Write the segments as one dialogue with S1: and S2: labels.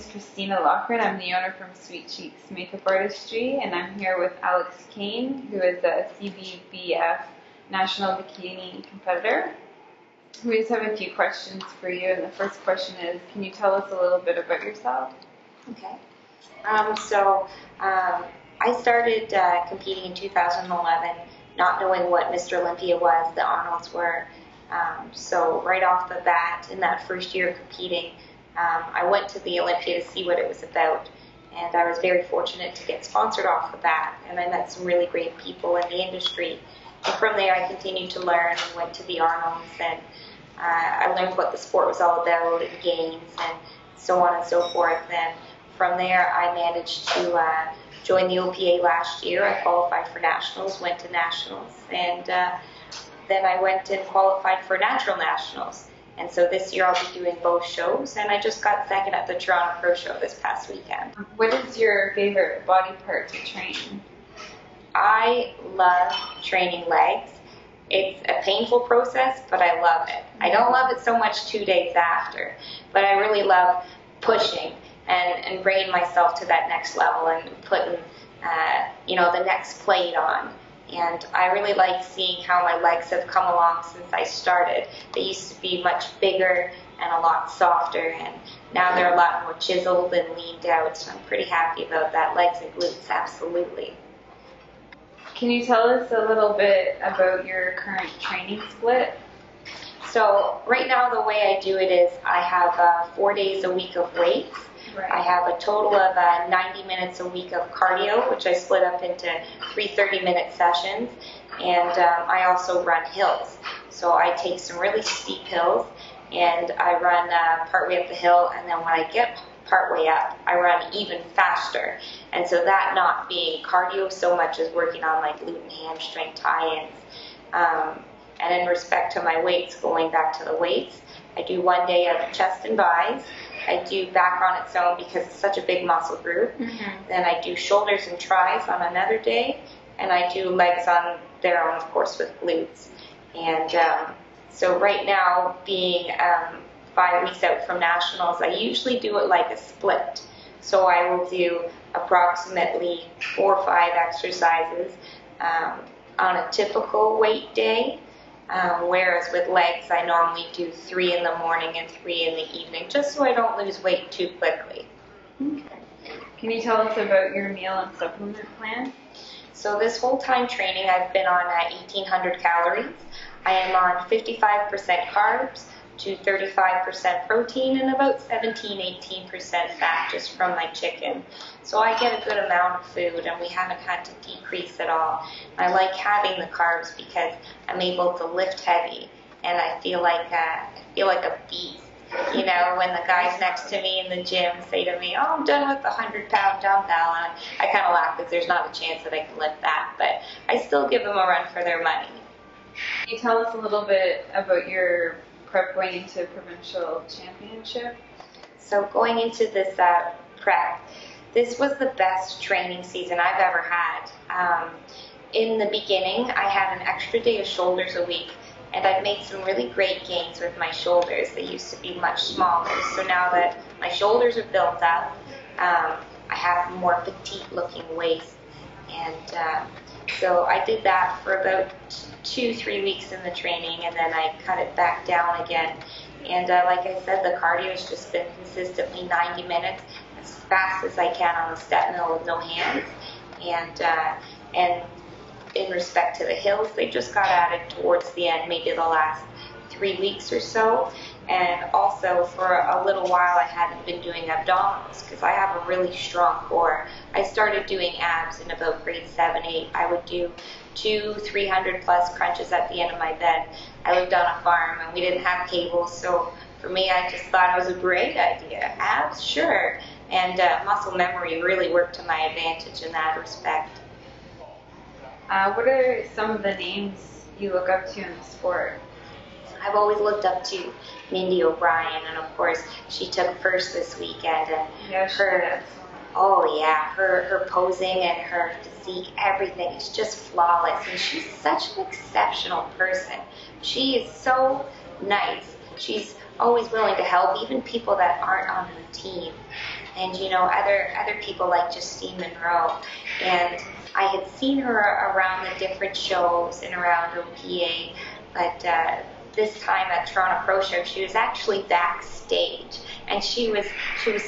S1: is Christina Loughran. I'm the owner from Sweet Cheeks Makeup Artistry, and I'm here with Alex Kane, who is a CBBF National Bikini competitor. We just have a few questions for you, and the first question is, can you tell us a little bit about yourself?
S2: Okay. I started competing in 2011, not knowing what Mr. Olympia was, the Arnolds were. So right off the bat, in that first year of competing, I went to the Olympia to see what it was about, and I was very fortunate to get sponsored off the bat, and I met some really great people in the industry. And from there, I continued to learn and went to the Arnolds, and I learned what the sport was all about, and games, and so on and so forth. And from there, I managed to join the OPA last year. I qualified for nationals, went to nationals, and then I went and qualified for natural nationals. And so this year I'll be doing both shows, and I just got second at the Toronto Pro Show this past weekend.
S1: What is your favorite body part to train?
S2: I love training legs. It's a painful process, but I love it. I don't love it so much 2 days after, but I really love pushing and bringing myself to that next level and putting, the next plate on. And I really like seeing how my legs have come along since I started. They used to be much bigger and a lot softer, and now they're a lot more chiseled and leaned out, so I'm pretty happy about that. Legs and glutes, absolutely.
S1: Can you tell us a little bit about your current training split?
S2: So right now the way I do it is I have 4 days a week of weights. Right. I have a total of 90 minutes a week of cardio, which I split up into 3 30-minute sessions, and I also run hills. So I take some really steep hills, and I run partway up the hill, and then when I get partway up, I run even faster. And so that not being cardio so much as working on my glute and hamstring tie-ins. And in respect to my weights, going back to the weights, I do 1 day of chest and buys. I do back on its own because it's such a big muscle group. Mm-hmm. Then I do shoulders and tries on another day, and I do legs on their own, of course, with glutes. And so right now, being 5 weeks out from nationals, I usually do it like a split. So I will do approximately 4 or 5 exercises on a typical weight day. Whereas with legs, I normally do 3 in the morning and 3 in the evening, just so I don't lose weight too quickly.
S1: Okay. Can you tell us about your meal and supplement plan?
S2: So this whole time training, I've been on 1,800 calories. I am on 55% carbs to 35% protein and about 17-18% fat just from my chicken. So I get a good amount of food, and we haven't had to decrease at all. I like having the carbs because I'm able to lift heavy, and I feel like a beast. You know, when the guys next to me in the gym say to me, "Oh, I'm done with the 100-pound dumbbell," and I kind of laugh because there's not a chance that I can lift that, but I still give them a run for their money.
S1: Can you tell us a little bit about your prep going into Provincial Championship?
S2: So going into this prep, this was the best training season I've ever had. In the beginning, I had an extra day of shoulders a week, and I've made some really great gains with my shoulders. They used to be much smaller. So now that my shoulders are built up, I have a more petite-looking waist. And so I did that for about 2-3 weeks in the training, and then I cut it back down again. And like I said, the cardio has just been consistently 90 minutes, as fast as I can on the step mill with no hands. And in respect to the hills, they just got added towards the end, maybe the last 3 weeks or so. And also for a little while I hadn't been doing abdominals because I have a really strong core. I started doing abs in about grade 7, 8. I would do 200-300 plus crunches at the end of my bed. I lived on a farm and we didn't have cables, so for me I just thought it was a great idea. Abs, sure. And muscle memory really worked to my advantage in that respect.
S1: What are some of the names you look up to in the sport?
S2: I've always looked up to Mindy O'Brien, and of course she took first this weekend. And
S1: yeah,
S2: her posing and her physique, everything is just flawless, and she's such an exceptional person. She is so nice. She's always willing to help, even people that aren't on her team. and other people like Justine Monroe. And I had seen her around the different shows and around OPA, but this time at Toronto Pro Show, she was actually backstage, and she was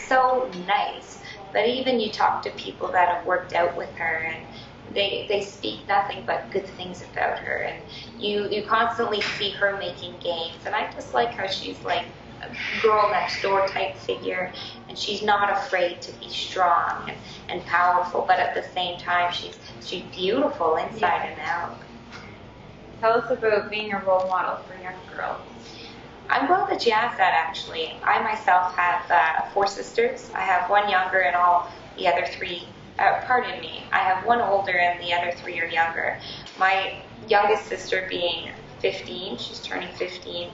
S2: so nice. But even you talk to people that have worked out with her, and they speak nothing but good things about her, and you constantly see her making gains. And I just like how she's like a girl next door type figure, and she's not afraid to be strong and powerful, but at the same time she's beautiful inside and out.
S1: Tell us about being a role model for young girls.
S2: I'm glad that you asked that, actually. I myself have 4 sisters. I have one younger and all the other 3, pardon me, I have one older and the other 3 are younger. My youngest sister being 15, she's turning 15,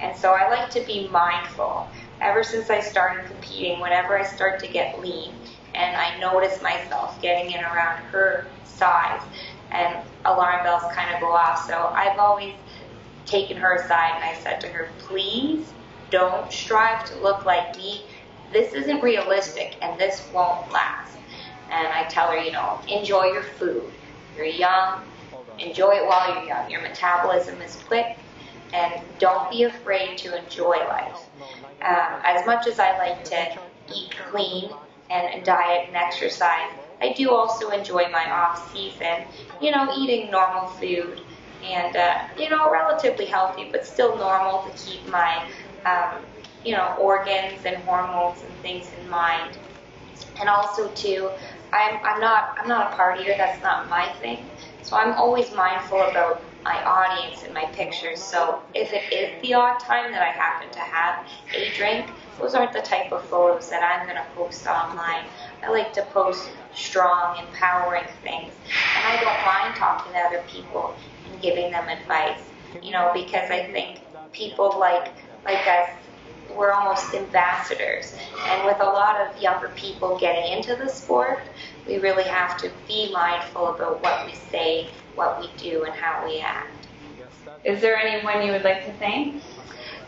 S2: and so I like to be mindful. Ever since I started competing, whenever I start to get lean and I notice myself getting in around her size, and alarm bells kind of go off, so I've always taken her aside and I said to her, please don't strive to look like me. This isn't realistic and this won't last. And I tell her, enjoy your food. You're young, enjoy it while you're young. Your metabolism is quick, and don't be afraid to enjoy life. As much as I like to eat clean and diet and exercise, I do also enjoy my off season, eating normal food and, relatively healthy, but still normal to keep my, organs and hormones and things in mind. And also too, I'm not a partier, that's not my thing. So I'm always mindful about my audience and my pictures. So if it is the odd time that I happen to have a drink, those aren't the type of photos that I'm going to post online. I like to post strong, empowering things. And I don't mind talking to other people and giving them advice, because I think people like us, we're almost ambassadors. And with a lot of younger people getting into the sport, we really have to be mindful about what we say, what we do, and how we act.
S1: Is there anyone you would like to thank?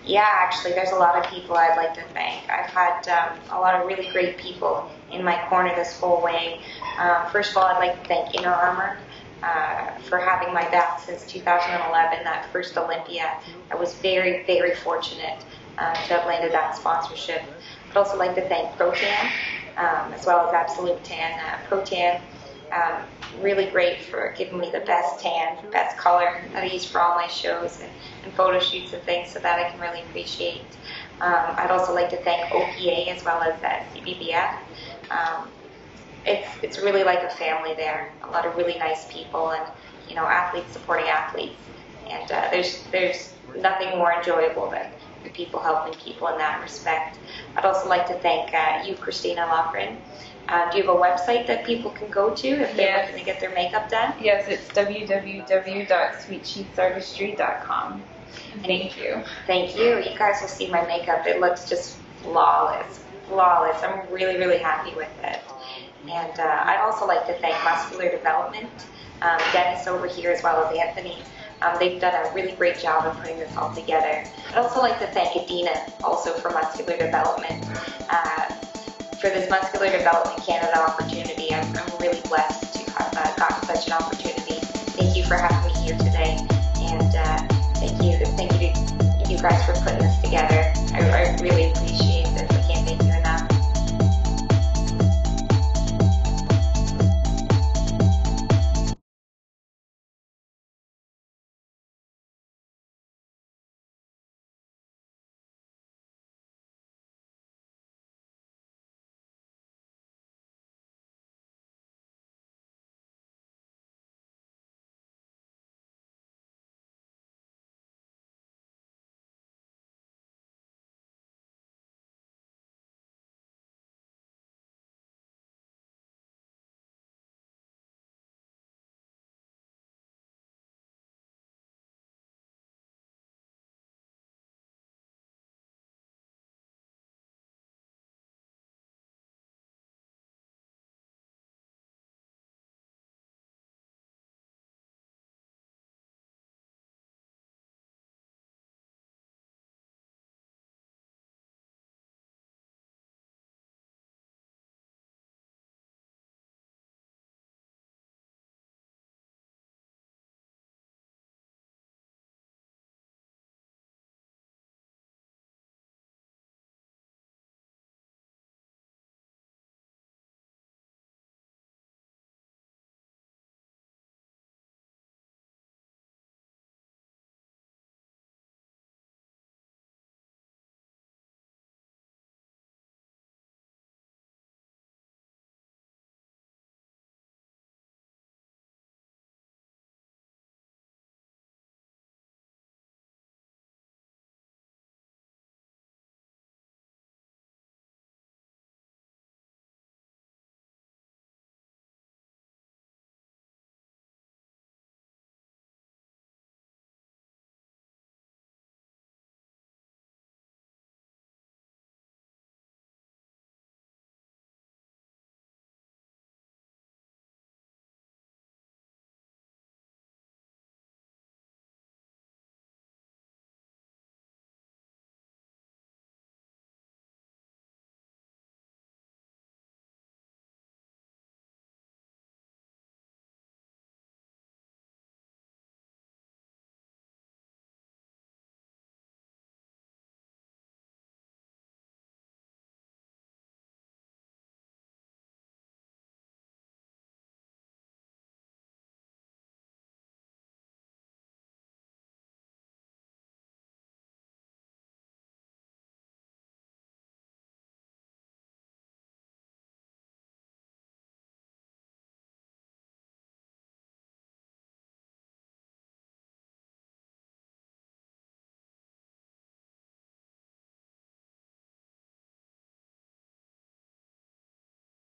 S2: Yeah, actually, there's a lot of people I'd like to thank. I've had a lot of really great people in my corner this whole way. First of all, I'd like to thank Inner Armour for having my back since 2011, that first Olympia. I was very, very fortunate to have landed that sponsorship. I'd also like to thank Protan, as well as Absolute Tan. Protan, really great for giving me the best tan, best color that I use for all my shows and photo shoots and things, so that I can really appreciate. I'd also like to thank OPA as well as CBBF. It's really like a family there. A lot of really nice people, and athletes supporting athletes. And there's nothing more enjoyable than people helping people in that respect. I'd also like to thank you, Christina Loughran. Do you have a website that people can go to if they're looking to get their makeup done?
S1: Yes, it's www.sweetsheetsartistry.com. Thank you.
S2: Thank you. You guys will see my makeup. It looks just flawless. Flawless. I'm really, really happy with it. And I'd also like to thank Muscular Development, Dennis over here, as well as Anthony. They've done a really great job of putting this all together. I'd also like to thank Adina, also for Muscular Development, for this Muscular Development Canada opportunity. I'm really blessed to have gotten such an opportunity. Thank you for having me here today, and thank you to you guys for putting this together. I really appreciate it.